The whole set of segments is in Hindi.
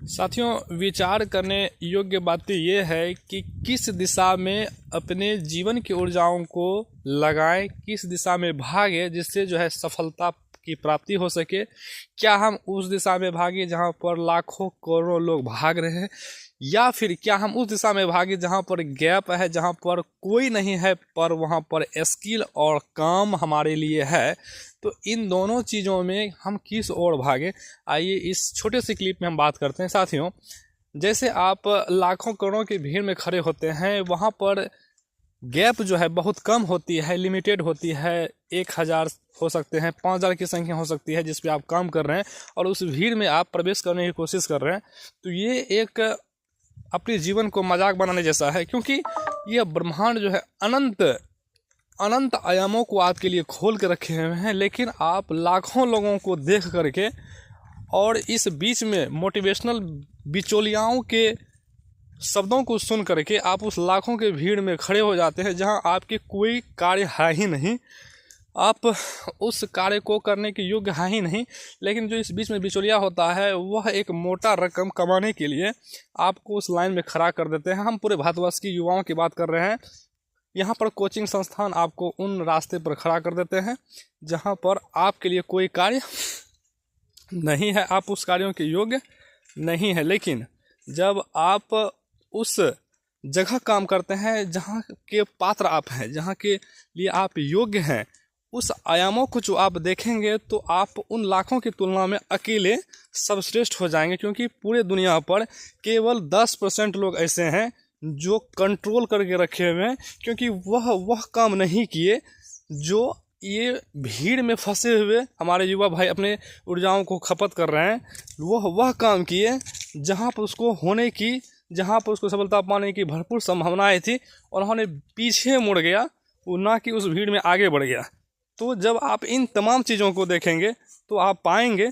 साथियों, विचार करने योग्य बात ये है कि किस दिशा में अपने जीवन की ऊर्जाओं को लगाएं, किस दिशा में भागे जिससे जो है सफलता की प्राप्ति हो सके। क्या हम उस दिशा में भागे जहां पर लाखों करोड़ों लोग भाग रहे हैं, या फिर क्या हम उस दिशा में भागे जहां पर गैप है, जहां पर कोई नहीं है पर वहां पर स्किल और काम हमारे लिए है। तो इन दोनों चीज़ों में हम किस ओर भागे, आइए इस छोटे से क्लिप में हम बात करते हैं। साथियों, जैसे आप लाखों करोड़ों की भीड़ में खड़े होते हैं, वहाँ पर गैप जो है बहुत कम होती है, लिमिटेड होती है। 1000 हो सकते हैं, 5000 की संख्या हो सकती है जिस पे आप काम कर रहे हैं, और उस भीड़ में आप प्रवेश करने की कोशिश कर रहे हैं। तो ये एक अपने जीवन को मजाक बनाने जैसा है, क्योंकि यह ब्रह्मांड जो है अनंत आयामों को आपके लिए खोल के रखे हुए हैं। लेकिन आप लाखों लोगों को देख करके और इस बीच में मोटिवेशनल बिचौलियाओं के शब्दों को सुन करके आप उस लाखों के भीड़ में खड़े हो जाते हैं जहां आपके कोई कार्य है ही नहीं, आप उस कार्य को करने के योग्य है ही नहीं। लेकिन जो इस बीच में बिचौलिया होता है वह एक मोटा रकम कमाने के लिए आपको उस लाइन में खड़ा कर देते हैं। हम पूरे भारतवर्ष की युवाओं की बात कर रहे हैं। यहाँ पर कोचिंग संस्थान आपको उन रास्ते पर खड़ा कर देते हैं जहाँ पर आपके लिए कोई कार्य नहीं है, आप उस कार्यों के योग्य नहीं है। लेकिन जब आप उस जगह काम करते हैं जहाँ के पात्र आप हैं, जहाँ के लिए आप योग्य हैं, उस आयामों को जो आप देखेंगे तो आप उन लाखों की तुलना में अकेले सर्वश्रेष्ठ हो जाएंगे। क्योंकि पूरे दुनिया पर केवल 10% लोग ऐसे हैं जो कंट्रोल करके रखे हुए हैं, क्योंकि वह काम नहीं किए जो ये भीड़ में फंसे हुए हमारे युवा भाई अपने ऊर्जाओं को खपत कर रहे हैं। वह काम किए जहाँ पर उसको होने की, जहाँ पर उसको सफलता पाने की भरपूर संभावनाएं थी, और उन्होंने पीछे मुड़ गया, वो ना कि उस भीड़ में आगे बढ़ गया। तो जब आप इन तमाम चीज़ों को देखेंगे तो आप पाएंगे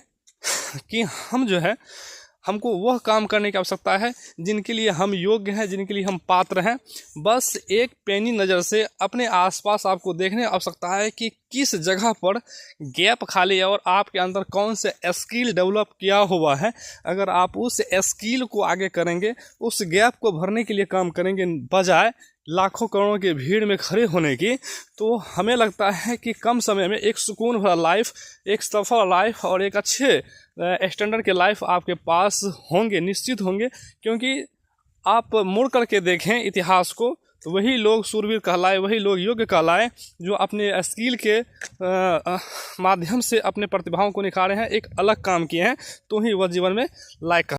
कि हम जो है, हमको वह काम करने की आवश्यकता है जिनके लिए हम योग्य हैं, जिनके लिए हम पात्र हैं। बस एक पैनी नज़र से अपने आसपास आपको देखने की आवश्यकता है कि किस जगह पर गैप खाली है और आपके अंदर कौन से स्किल डेवलप किया हुआ है। अगर आप उस स्किल को आगे करेंगे, उस गैप को भरने के लिए काम करेंगे बजाय लाखों करोड़ों की भीड़ में खड़े होने की, तो हमें लगता है कि कम समय में एक सुकून भरा लाइफ, एक सफल लाइफ और एक अच्छे स्टैंडर्ड के लाइफ आपके पास होंगे, निश्चित होंगे। क्योंकि आप मुड़ करके देखें इतिहास को तो वही लोग सूरवीर कहलाए, वही लोग योग्य कहलाए जो अपने स्किल के माध्यम से अपने प्रतिभाओं को निखारे हैं, एक अलग काम किए हैं, तो ही वह जीवन में लायक